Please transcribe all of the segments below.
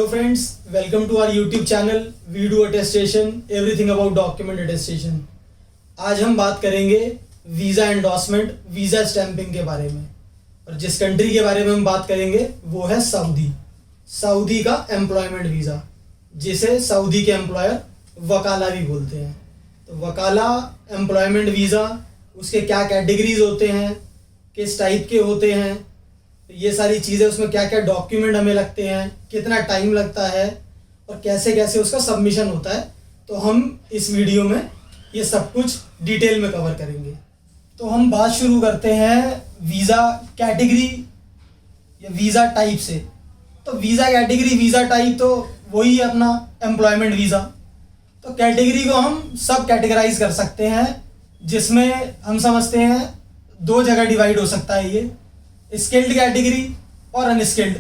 friends, welcome to our YouTube channel. We do attestation, everything about document attestation. आज हम बात करेंगे visa endorsement, visa stamping के बारे में। और जिस कंट्री के बारे में हम बात करेंगे वो है सऊदी। सऊदी का एम्प्लॉयमेंट वीज़ा, जिसे सऊदी के एम्प्लॉयर वकाला भी बोलते हैं। तो वकाला एम्प्लॉयमेंट वीज़ा, उसके क्या कैटेगरीज होते हैं, किस टाइप के होते हैं, ये सारी चीज़ें, उसमें क्या क्या डॉक्यूमेंट हमें लगते हैं, कितना टाइम लगता है और कैसे कैसे उसका सबमिशन होता है, तो हम इस वीडियो में ये सब कुछ डिटेल में कवर करेंगे। तो हम बात शुरू करते हैं वीज़ा कैटेगरी या वीज़ा टाइप से। तो वीज़ा कैटेगरी, वीज़ा टाइप तो वही है अपना एम्प्लॉयमेंट वीज़ा। तो कैटेगरी को हम सब कैटेगराइज कर सकते हैं, जिसमें हम समझते हैं दो जगह डिवाइड हो सकता है ये, स्किल्ड कैटेगरी और अनस्किल्ड।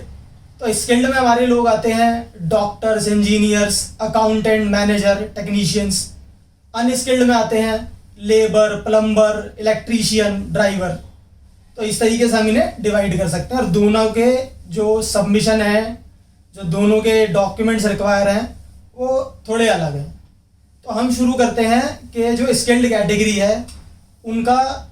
तो स्किल्ड में हमारे लोग आते हैं doctors, engineers, accountant, manager, technicians. Unskilled में आते हैं लेबर, प्लम्बर, इलेक्ट्रीशियन, ड्राइवर। तो इस तरीके से हम इन्हें डिवाइड कर सकते हैं। और दोनों के जो सबमिशन है, जो दोनों के डॉक्यूमेंट्स रिक्वायर हैं, वो थोड़े अलग हैं। तो हम शुरू करते हैं कि जो स्किल्ड कैटेगरी है उनका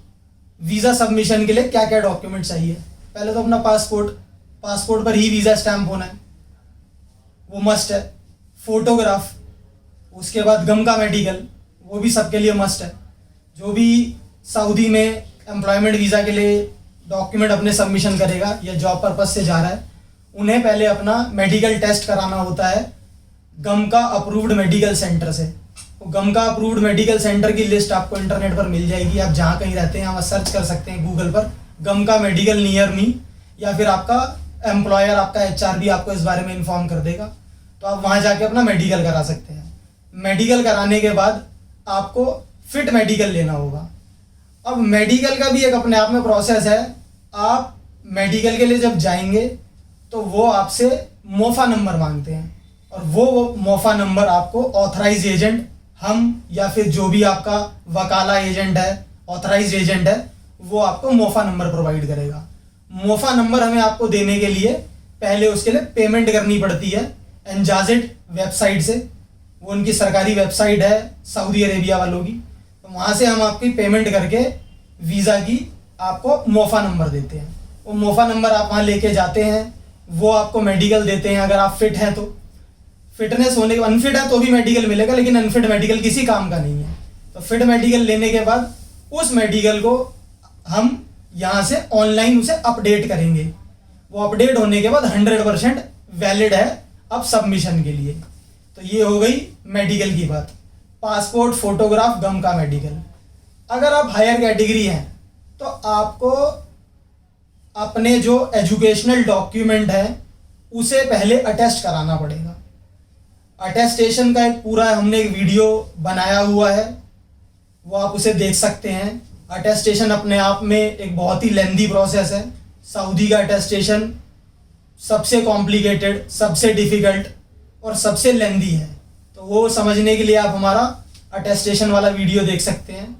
वीज़ा सबमिशन के लिए क्या क्या डॉक्यूमेंट चाहिए। पहले तो अपना पासपोर्ट पर ही वीज़ा स्टैम्प होना है, वो मस्ट है। फोटोग्राफ, उसके बाद गम का मेडिकल, वो भी सबके लिए मस्ट है। जो भी सऊदी में एम्प्लॉयमेंट वीज़ा के लिए डॉक्यूमेंट अपने सबमिशन करेगा या जॉब पर्पस से जा रहा है, उन्हें पहले अपना मेडिकल टेस्ट कराना होता है गम का अप्रूव्ड मेडिकल सेंटर से। गम का अप्रूव्ड मेडिकल सेंटर की लिस्ट आपको इंटरनेट पर मिल जाएगी। आप जहाँ कहीं रहते हैं वहाँ सर्च कर सकते हैं गूगल पर, गम का मेडिकल नियर मी, या फिर आपका एम्प्लॉयर, आपका एचआर भी आपको इस बारे में इन्फॉर्म कर देगा। तो आप वहाँ जाके अपना मेडिकल करा सकते हैं। मेडिकल कराने के बाद आपको फिट मेडिकल लेना होगा। अब मेडिकल का भी एक अपने आप में प्रोसेस है। आप मेडिकल के लिए जब जाएंगे तो वो आपसे मोफा नंबर मांगते हैं, और वो मोफा नंबर आपको ऑथराइज एजेंट, हम या फिर जो भी आपका वकाला एजेंट है, ऑथराइज एजेंट है, वो आपको मोफा नंबर प्रोवाइड करेगा। मोफा नंबर हमें आपको देने के लिए पहले उसके लिए पेमेंट करनी पड़ती है एनजाजिट वेबसाइट से। वो उनकी सरकारी वेबसाइट है सऊदी अरेबिया वालों की। तो वहाँ से हम आपकी पेमेंट करके वीज़ा की आपको मोफा नंबर देते हैं। वो मोफा नंबर आप वहाँ लेके जाते हैं, वो आपको मेडिकल देते हैं। अगर आप फिट हैं तो फिटनेस होने के, अनफिट है तो भी मेडिकल मिलेगा, लेकिन अनफिट मेडिकल किसी काम का नहीं है। तो फिट मेडिकल लेने के बाद उस मेडिकल को हम यहाँ से ऑनलाइन उसे अपडेट करेंगे। वो अपडेट होने के बाद 100% वैलिड है अब सबमिशन के लिए। तो ये हो गई मेडिकल की बात। पासपोर्ट, फोटोग्राफ, गम का मेडिकल। अगर आप हायर कैटेगरी हैं तो आपको अपने जो एजुकेशनल डॉक्यूमेंट है उसे पहले अटेस्ट कराना पड़ेगा। अटेस्टेशन का एक पूरा हमने एक वीडियो बनाया हुआ है, वो आप उसे देख सकते हैं। अटेस्टेशन अपने आप में एक बहुत ही लेंदी प्रोसेस है। सऊदी का अटेस्टेशन सबसे कॉम्प्लिकेटेड, सबसे डिफ़िकल्ट और सबसे लेंदी है। तो वो समझने के लिए आप हमारा अटेस्टेशन वाला वीडियो देख सकते हैं।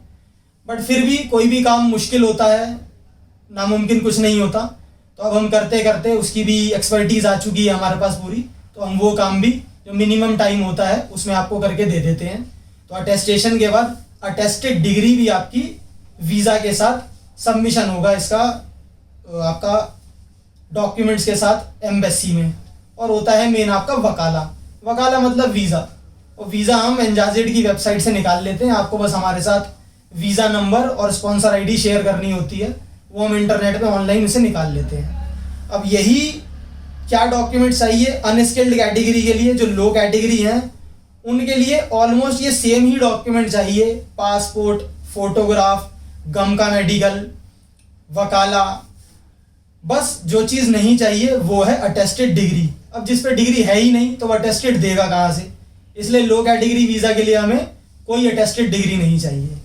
बट फिर भी कोई भी काम मुश्किल होता है, नामुमकिन कुछ नहीं होता। तो अब हम करते करते उसकी भी एक्सपर्टीज़ आ चुकी है हमारे पास पूरी। तो हम वो काम भी जो मिनिमम टाइम होता है उसमें आपको करके दे देते हैं। तो अटेस्टेशन के बाद अटेस्टेड डिग्री भी आपकी वीज़ा के साथ सबमिशन होगा, इसका आपका डॉक्यूमेंट्स के साथ एम्बेसी में। और होता है मेन आपका वकाला। वकाला मतलब वीज़ा। और वीज़ा हम एनजाजिट की वेबसाइट से निकाल लेते हैं। आपको बस हमारे साथ वीज़ा नंबर और स्पॉन्सर आईडी शेयर करनी होती है, वो हम इंटरनेट पे ऑनलाइन उसे निकाल लेते हैं। अब यही क्या डॉक्यूमेंट चाहिए अनस्किल्ड कैटेगरी के लिए, जो लो कैटेगरी हैं उनके लिए ऑलमोस्ट ये सेम ही डॉक्यूमेंट चाहिए। पासपोर्ट, फोटोग्राफ, गम का मेडिकल, वकाला। बस जो चीज़ नहीं चाहिए वो है अटेस्टेड डिग्री। अब जिस पे डिग्री है ही नहीं तो वो अटेस्टेड देगा कहाँ से, इसलिए लो कैटेगरी वीज़ा के लिए हमें कोई अटेस्टेड डिग्री नहीं चाहिए।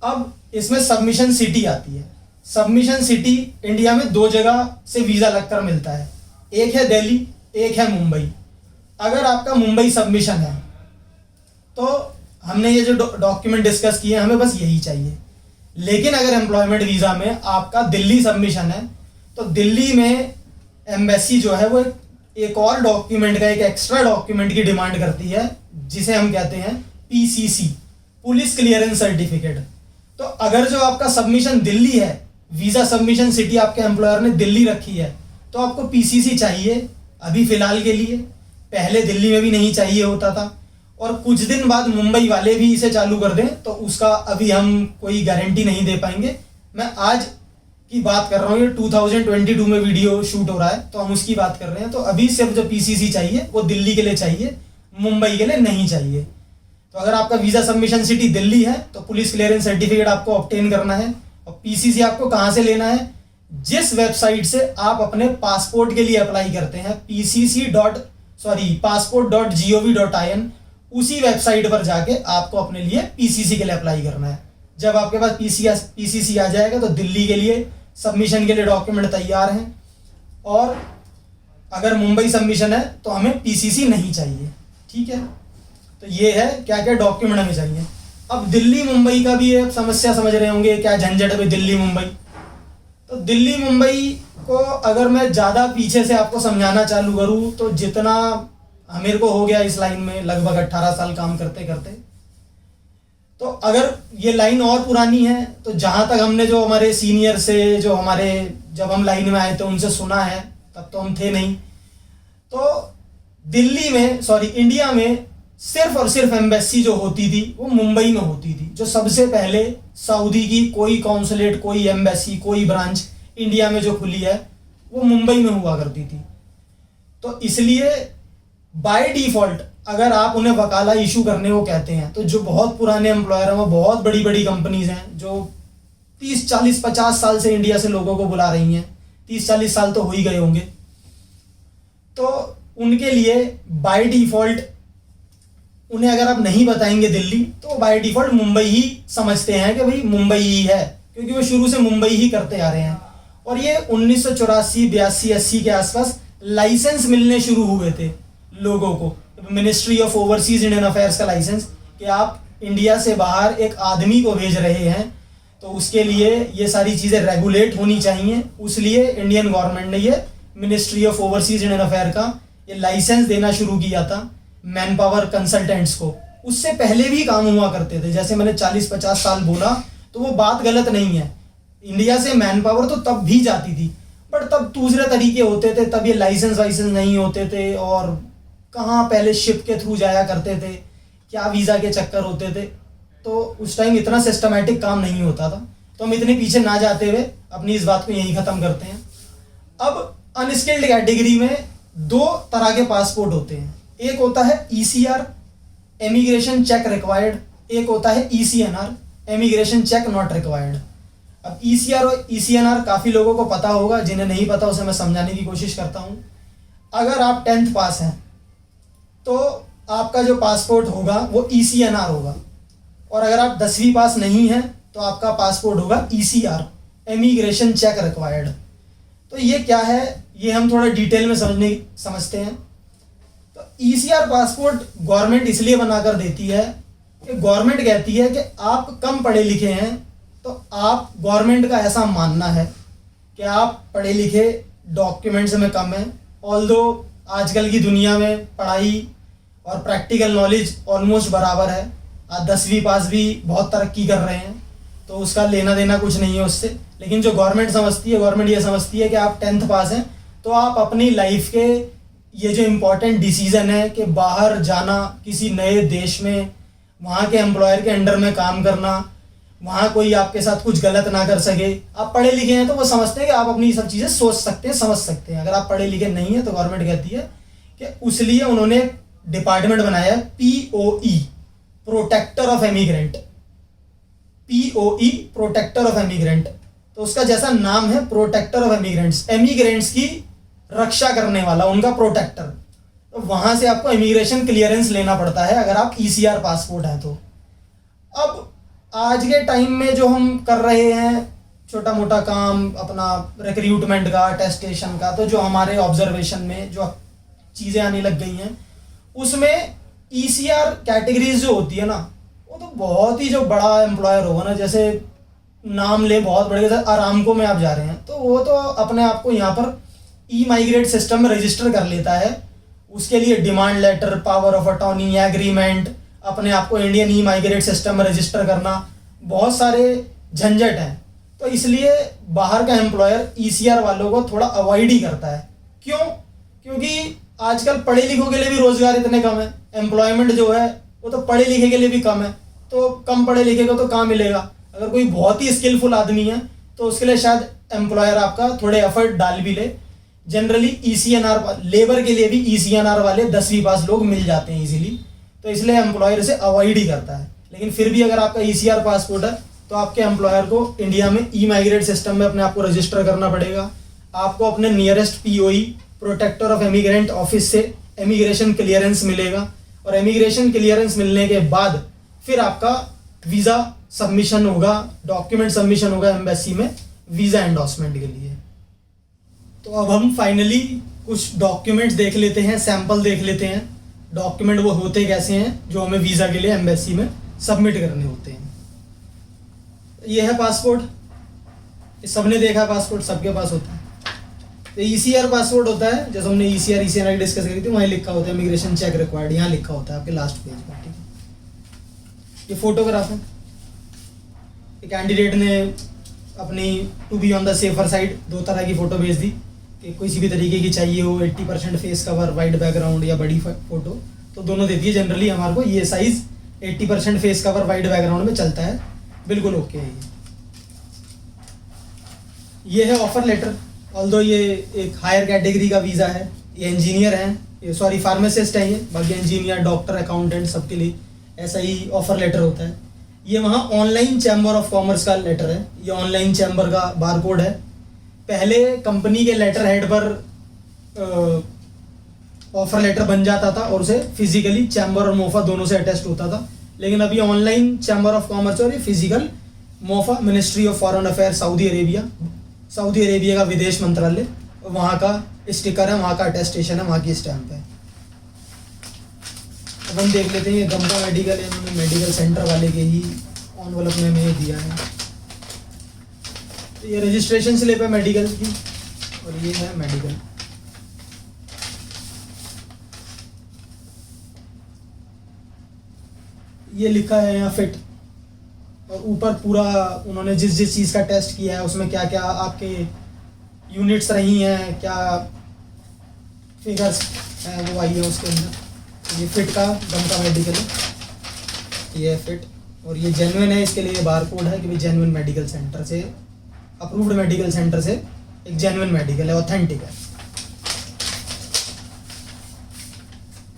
अब इसमें सबमिशन सिटी आती है। सबमिशन सिटी इंडिया में दो जगह से वीज़ा लगकर मिलता है, एक है दिल्ली, एक है मुंबई। अगर आपका मुंबई सबमिशन है तो हमने ये जो डॉक्यूमेंट डिस्कस किए हमें बस यही चाहिए। लेकिन अगर एम्प्लॉयमेंट वीज़ा में आपका दिल्ली सबमिशन है तो दिल्ली में एम्बेसी जो है वो एक एक और डॉक्यूमेंट का, एक एक्स्ट्रा डॉक्यूमेंट की डिमांड करती है जिसे हम कहते हैं पीसीसी, पुलिस क्लियरेंस सर्टिफिकेट। तो अगर जो आपका सबमिशन दिल्ली है, वीजा सबमिशन सिटी आपके एम्प्लॉयर ने दिल्ली रखी है, तो आपको पीसीसी चाहिए अभी फिलहाल के लिए। पहले दिल्ली में भी नहीं चाहिए होता था, और कुछ दिन बाद मुंबई वाले भी इसे चालू कर दें तो उसका अभी हम कोई गारंटी नहीं दे पाएंगे। मैं आज की बात कर रहा हूँ, ये 2022 में वीडियो शूट हो रहा है तो हम उसकी बात कर रहे हैं। तो अभी सिर्फ जो पीसीसी चाहिए वो दिल्ली के लिए चाहिए, मुंबई के लिए नहीं चाहिए। तो अगर आपका वीजा सबमिशन सिटी दिल्ली है तो पुलिस क्लियरेंस सर्टिफिकेट आपको ऑब्टेन करना है। और पीसीसी आपको कहाँ से लेना है? जिस वेबसाइट से आप अपने पासपोर्ट के लिए अप्लाई करते हैं, passport.gov.in, उसी वेबसाइट पर जाके आपको अपने लिए पीसीसी के लिए अप्लाई करना है। जब आपके पास पीसीसी आ जाएगा तो दिल्ली के लिए सबमिशन के लिए डॉक्यूमेंट तैयार हैं। और अगर मुंबई सबमिशन है तो हमें पीसीसी नहीं चाहिए। ठीक है, तो ये है क्या क्या डॉक्यूमेंट हमें चाहिए। अब दिल्ली मुंबई का भी एक समस्या समझ रहे होंगे, क्या झंझट है दिल्ली मुंबई। तो दिल्ली मुंबई को अगर मैं ज़्यादा पीछे से आपको समझाना चालू करूँ तो जितना मेरे को हो गया इस लाइन में लगभग 18 साल काम करते करते, तो अगर ये लाइन और पुरानी है तो जहाँ तक हमने जो हमारे सीनियर से, जो हमारे जब हम लाइन में आए थे उनसे सुना है, तब तो हम थे नहीं, तो दिल्ली में, सॉरी इंडिया में सिर्फ और सिर्फ एम्बेसी जो होती थी वो मुंबई में होती थी। जो सबसे पहले सऊदी की कोई कॉन्सुलेट, कोई एम्बेसी, कोई ब्रांच इंडिया में जो खुली है वो मुंबई में हुआ करती थी। तो इसलिए बाय डिफॉल्ट अगर आप उन्हें वकाला इशू करने को कहते हैं तो जो बहुत पुराने एम्प्लॉयर हैं, वो बहुत बड़ी बड़ी कंपनीज हैं जो 30, 40, 50 साल से इंडिया से लोगों को बुला रही हैं, 30, 40 साल तो हो ही गए होंगे, तो उनके लिए बाय डिफॉल्ट उन्हें अगर आप नहीं बताएंगे दिल्ली तो बाय डिफॉल्ट मुंबई ही समझते हैं कि भाई मुंबई ही है, क्योंकि वो शुरू से मुंबई ही करते आ रहे हैं। और ये 1984, 82, 80 के आसपास लाइसेंस मिलने शुरू हुए थे लोगों को, ministry of overseas Indian affairs का लाइसेंस, कि आप इंडिया से बाहर एक आदमी को भेज रहे हैं तो उसके लिए ये सारी चीज़ें रेगुलेट होनी चाहिए। उसलिए इंडियन गवर्नमेंट ने ये ministry of overseas Indian affair का ये लाइसेंस देना शुरू किया था मैन पावर कंसल्टेंट्स को। उससे पहले भी काम हुआ करते थे, जैसे मैंने 40-50 साल बोला तो वो बात गलत नहीं है। इंडिया से मैन पावर तो तब भी जाती थी, बट तब दूसरे तरीके होते थे, तब ये लाइसेंस वाइसेंस नहीं होते थे, और कहाँ पहले शिप के थ्रू जाया करते थे, क्या वीज़ा के चक्कर होते थे, तो उस टाइम इतना सिस्टमैटिक काम नहीं होता था। तो हम इतने पीछे ना जाते हुए अपनी इस बात को यहीं ख़त्म करते हैं। अब अनस्किल्ड कैटेगरी में 2 तरह के पासपोर्ट होते हैं, एक होता है ECR, इमिग्रेशन चेक रिक्वायर्ड, एक होता है ECNR, immigration check not required. अब ECR और ECNR काफ़ी लोगों को पता होगा, जिन्हें नहीं पता उसे मैं समझाने की कोशिश करता हूँ। अगर आप 10th पास हैं तो आपका जो पासपोर्ट होगा वो ECNR होगा, और अगर आप 10वीं पास नहीं हैं तो आपका पासपोर्ट होगा ECR, इमिग्रेशन चेक रिक्वायर्ड। तो ये क्या है, ये हम थोड़ा डिटेल में समझते हैं। तो ECR पासपोर्ट गवर्नमेंट इसलिए बनाकर देती है कि गवर्नमेंट कहती है कि आप कम पढ़े लिखे हैं, तो आप, गवर्नमेंट का ऐसा मानना है कि आप पढ़े लिखे डॉक्यूमेंट्स में कम हैं। ऑल्दो आजकल की दुनिया में पढ़ाई और प्रैक्टिकल नॉलेज ऑलमोस्ट बराबर है, आप 10वीं पास भी बहुत तरक्की कर रहे हैं, तो उसका लेना देना कुछ नहीं है उससे। लेकिन जो गवर्नमेंट समझती है, गवर्नमेंट ये समझती है कि आप 10th पास हैं तो आप अपनी लाइफ के ये जो इम्पोर्टेंट डिसीज़न है कि बाहर जाना, किसी नए देश में, वहाँ के एम्प्लॉयर के अंडर में काम करना, वहाँ कोई आपके साथ कुछ गलत ना कर सके, आप पढ़े लिखे हैं तो वो समझते हैं कि आप अपनी सब चीज़ें सोच सकते हैं, समझ सकते हैं। अगर आप पढ़े लिखे नहीं हैं तो गवर्नमेंट कहती है कि उसलिए उन्होंने डिपार्टमेंट बनाया POE, protector of emigrant, POE, protector of emigrant. तो उसका जैसा नाम है, प्रोटेक्टर ऑफ एमिग्रेंट्स, एमिग्रेंट्स की रक्षा करने वाला, उनका प्रोटेक्टर। तो वहाँ से आपको इमिग्रेशन क्लियरेंस लेना पड़ता है अगर आप ECR पासपोर्ट है तो। अब आज के टाइम में जो हम कर रहे हैं छोटा मोटा काम अपना रिक्रूटमेंट का, अटेस्टेशन का, तो जो हमारे ऑब्जर्वेशन में जो चीज़ें आने लग गई हैं उसमें ECR कैटेगरीज जो होती है ना, वो तो बहुत ही जो बड़ा एम्प्लॉयर होगा ना, जैसे नाम ले बहुत बड़े, जैसे अरामको में आप जा रहे हैं तो वो तो अपने आप को यहाँ पर ई माइग्रेट सिस्टम में रजिस्टर कर लेता है, उसके लिए demand letter, power of attorney, agreement, अपने आप को इंडियन ई माइग्रेट सिस्टम में रजिस्टर करना, बहुत सारे झंझट हैं। तो इसलिए बाहर का एम्प्लॉयर ईसीआर वालों को थोड़ा अवॉइड ही करता है। क्यों? क्योंकि आजकल पढ़े लिखों के लिए भी रोजगार इतने कम है, एम्प्लॉयमेंट जो है वो तो पढ़े लिखे के लिए भी कम है, तो कम पढ़े लिखे को तो कहाँ मिलेगा। अगर कोई बहुत ही स्किलफुल आदमी है तो उसके लिए शायद एम्प्लॉयर आपका थोड़े एफर्ट डाल भी ले। जनरली ईसीएनआर लेबर के लिए भी ईसीएनआर वाले 10वीं पास लोग मिल जाते हैं इजीली, तो इसलिए एम्प्लॉयर इसे अवॉइड ही करता है। लेकिन फिर भी अगर आपका ईसीआर पासपोर्ट है तो आपके एम्प्लॉयर को इंडिया में ई माइग्रेट सिस्टम में अपने आप को रजिस्टर करना पड़ेगा। आपको अपने nearest POE, protector of immigrant office से इमिग्रेशन क्लियरेंस मिलेगा, और इमिग्रेशन क्लियरेंस मिलने के बाद फिर आपका वीज़ा सबमिशन होगा, डॉक्यूमेंट सबमिशन होगा एम्बेसी में वीज़ा एंडोर्समेंट के लिए। तो अब हम फाइनली कुछ डॉक्यूमेंट्स देख लेते हैं, सैंपल देख लेते हैं डॉक्यूमेंट वो होते कैसे हैं जो हमें वीज़ा के लिए एम्बेसी में सबमिट करने होते हैं। ये है पासपोर्ट, सबने देखा पासपोर्ट, सबके पास होता है। तो ईसीआर पासपोर्ट होता है, जैसे हमने ईसीआर डिस्कस करी थी, वहाँ लिखा होता है इमिग्रेशन चेक रिक्वायर्ड, यहाँ लिखा होता है आपके लास्ट पेज पर, ठीक है। ये फोटोग्राफ है, कैंडिडेट ने अपनी to be on the safer side 2 तरह की फ़ोटो भेज दी कि किसी भी तरीके की चाहिए हो, 80% फेस कवर, वाइड बैकग्राउंड या बड़ी फ़ोटो, तो दोनों दे दिए। जनरली हमारे को ये size 80% face cover wide background में चलता है, बिल्कुल ओके है। ये है ऑफर लेटर, ऑल्दो ये एक हायर कैटेगरी का वीज़ा है, ये इंजीनियर हैं, ये सॉरी फार्मासिस्ट है, ये बाकी इंजीनियर, डॉक्टर, अकाउंटेंट सबके लिए ऐसा ही ऑफर लेटर होता है। ये वहाँ ऑनलाइन चैम्बर ऑफ कॉमर्स का लेटर है, ये ऑनलाइन चैम्बर का बारकोड है। पहले कंपनी के लेटर हेड पर ऑफर लेटर बन जाता था और उसे फिजिकली चैम्बर और मोफा दोनों से अटैच होता था, लेकिन अभी ऑनलाइन चैम्बर ऑफ कॉमर्स और ये physical MOFA, ministry of foreign affair Saudi Arabia का विदेश मंत्रालय, वहाँ का स्टिकर है, वहाँ का अटेस्टेशन है, वहाँ की स्टैंप है। अब हम देख लेते हैं, ये गंगा मेडिकल है, इन्होंने मेडिकल सेंटर वाले के ही एनवेलप में हमें दिया है। तो ये रजिस्ट्रेशन स्लिप है मेडिकल की, और ये है मेडिकल। ये लिखा है यहाँ फिट, और ऊपर पूरा उन्होंने जिस जिस चीज़ का टेस्ट किया है उसमें क्या क्या आपके यूनिट्स रही हैं, क्या फिगर्स हैं, वो आई है उसके अंदर। ये फिट का गंगा मेडिकल है, ये फिट, और ये जेन्युइन है, इसके लिए बार कोड है कि भाई जेन्युइन मेडिकल सेंटर से, अप्रूव्ड मेडिकल सेंटर से एक जेन्युइन मेडिकल है, ऑथेंटिक है।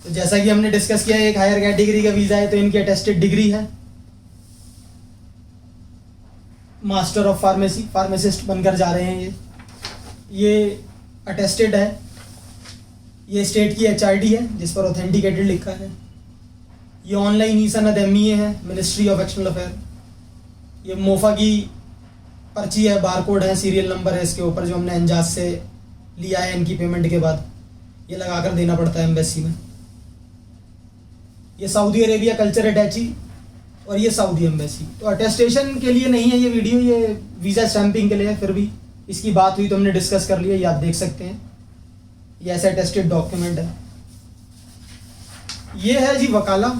तो जैसा कि हमने डिस्कस किया, एक हायर कैटेगरी का वीज़ा है, तो इनकी अटेस्टेड डिग्री है, मास्टर ऑफ फार्मेसी, फार्मासिस्ट बनकर जा रहे हैं ये अटेस्टेड है। ये स्टेट की एचआरडी है जिस पर ऑथेंटिकेटेड लिखा है। ये ऑनलाइन ई सनद एमईए है, मिनिस्ट्री ऑफ एक्सटर्नल अफेयर। ये मोफा की पर्ची है, बारकोड है, सीरियल नंबर है इसके ऊपर, जो हमने एंजाज से लिया है इनकी पेमेंट के बाद, ये लगा कर देना पड़ता है एम्बेसी में। ये सऊदी अरेबिया कल्चर अटैची, और ये सऊदी एम्बेसी। तो अटेस्टेशन के लिए नहीं है ये वीडियो, ये वीज़ा स्टैंपिंग के लिए है, फिर भी इसकी बात हुई तो हमने डिस्कस कर लिया, ये आप देख सकते हैं। ये ऐसा अटेस्टेड डॉक्यूमेंट है। ये है जी वकाला,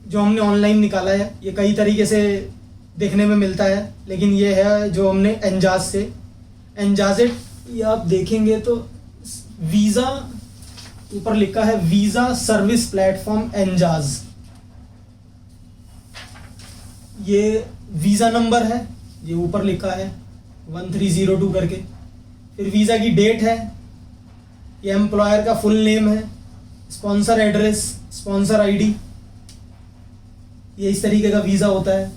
जो हमने ऑनलाइन निकाला है। ये कई तरीके से देखने में मिलता है, लेकिन ये है जो हमने एंजाज से, एंजाजेट, ये आप देखेंगे तो वीज़ा ऊपर लिखा है, वीज़ा सर्विस प्लेटफॉर्म एंजाज। ये वीज़ा नंबर है, ये ऊपर लिखा है 1302 करके। फिर वीज़ा की डेट है, ये एम्प्लॉयर का फुल नेम है, स्पॉन्सर एड्रेस, स्पॉन्सर आईडी, ये इस तरीके का वीज़ा होता है।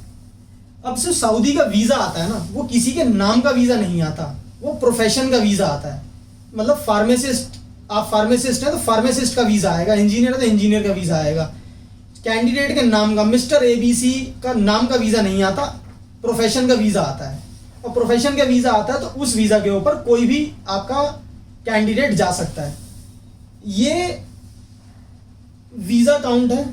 अब जो सऊदी का वीज़ा आता है ना, वो किसी के नाम का वीज़ा नहीं आता, वो प्रोफेशन का वीज़ा आता है। मतलब फार्मासिस्ट, आप फार्मासिस्ट हैं तो फार्मासिस्ट का वीज़ा आएगा, इंजीनियर है तो इंजीनियर का वीज़ा आएगा। कैंडिडेट के नाम का, मिस्टर एबीसी का नाम का वीज़ा नहीं आता, प्रोफेशन का वीज़ा आता है। और प्रोफेशन का वीज़ा आता है तो उस वीज़ा के ऊपर कोई भी आपका कैंडिडेट जा सकता है। ये वीज़ा काउंट है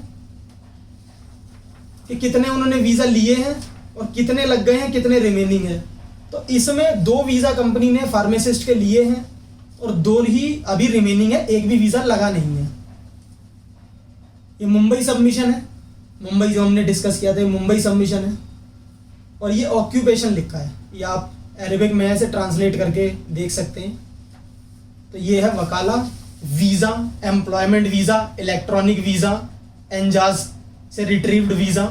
कि कितने उन्होंने वीज़ा लिए हैं और कितने लग गए हैं, कितने रिमेनिंग है। तो इसमें 2 वीज़ा कंपनी ने फार्मासिस्ट के लिए हैं और 2 ही अभी रिमेनिंग है, एक भी वीज़ा लगा नहीं है। ये मुंबई सबमिशन है, मुंबई जो हमने डिस्कस किया था, ये मुंबई सबमिशन है। और ये ऑक्यूपेशन लिखा है, ये आप अरेबिक में से ट्रांसलेट करके देख सकते हैं। तो ये है वकाला, visa, employment visa, electronic visa, एनजाज से रिट्रीव्ड वीज़ा।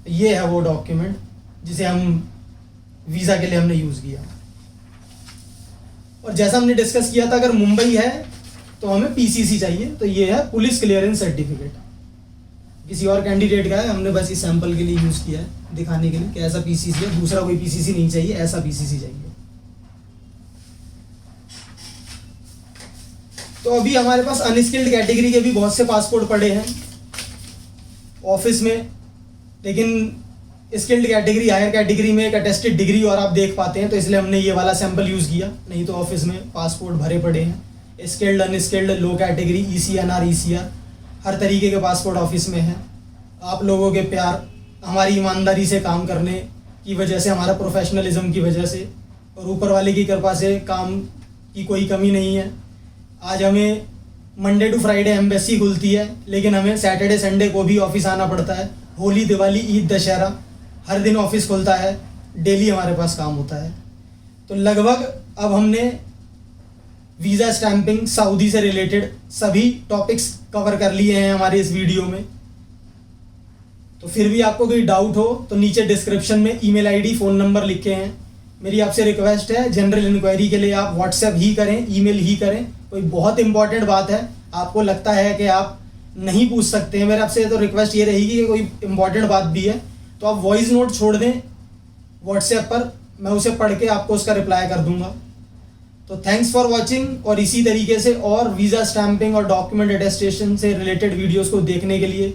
ये है वो डॉक्यूमेंट जिसे हम वीज़ा के लिए हमने यूज़ किया। और जैसा हमने डिस्कस किया था, अगर मुंबई है तो हमें पीसीसी चाहिए, तो ये है पुलिस क्लियरेंस सर्टिफिकेट। किसी और कैंडिडेट का है, हमने बस इस सैंपल के लिए यूज़ किया है, दिखाने के लिए कि ऐसा पीसीसी है, दूसरा कोई पीसीसी नहीं चाहिए, ऐसा पीसीसी चाहिए। तो अभी हमारे पास अनस्किल्ड कैटेगरी के भी बहुत से पासपोर्ट पड़े हैं ऑफिस में, लेकिन स्किल्ड कैटेगरी, हायर कैटेगरी में एक अटेस्टेड डिग्री और आप देख पाते हैं, तो इसलिए हमने ये वाला सैंपल यूज़ किया। नहीं तो ऑफिस में पासपोर्ट भरे पड़े हैं, स्किल्ड, अनस्किल्ड, लो कैटेगरी, ECNR, ECR, हर तरीके के पासपोर्ट ऑफिस में हैं। आप लोगों के प्यार, हमारी ईमानदारी से काम करने की वजह से, हमारा प्रोफेशनलिज्म की वजह से और ऊपर वाले की कृपा से काम की कोई कमी नहीं है। आज हमें मंडे टू फ्राइडे एम्बेसी खुलती है, लेकिन हमें सैटरडे संडे को भी ऑफिस आना पड़ता है। होली, दिवाली, ईद, दशहरा, हर दिन ऑफिस खुलता है, डेली हमारे पास काम होता है। तो लगभग अब हमने वीज़ा स्टैंपिंग, सऊदी से रिलेटेड सभी टॉपिक्स कवर कर लिए हैं हमारे इस वीडियो में। तो फिर भी आपको कोई डाउट हो तो नीचे डिस्क्रिप्शन में ईमेल आईडी, फ़ोन नंबर लिखे हैं। मेरी आपसे रिक्वेस्ट है, जनरल इंक्वायरी के लिए आप व्हाट्सएप ही करें, ईमेल ही करें। कोई बहुत इंपॉर्टेंट बात है, आपको लगता है कि आप नहीं पूछ सकते हैं मेरे आपसे, तो रिक्वेस्ट ये रहेगी कि कोई इंपॉर्टेंट बात भी है तो आप वॉइस नोट छोड़ दें व्हाट्सएप पर, मैं उसे पढ़ के आपको उसका रिप्लाई कर दूंगा। तो थैंक्स फॉर वॉचिंग, और इसी तरीके से और वीज़ा स्टैंपिंग और डॉक्यूमेंट अटेस्टेशन से रिलेटेड वीडियोज़ को देखने के लिए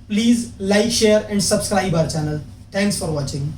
please like, share and subscribe our channel. Thanks for watching.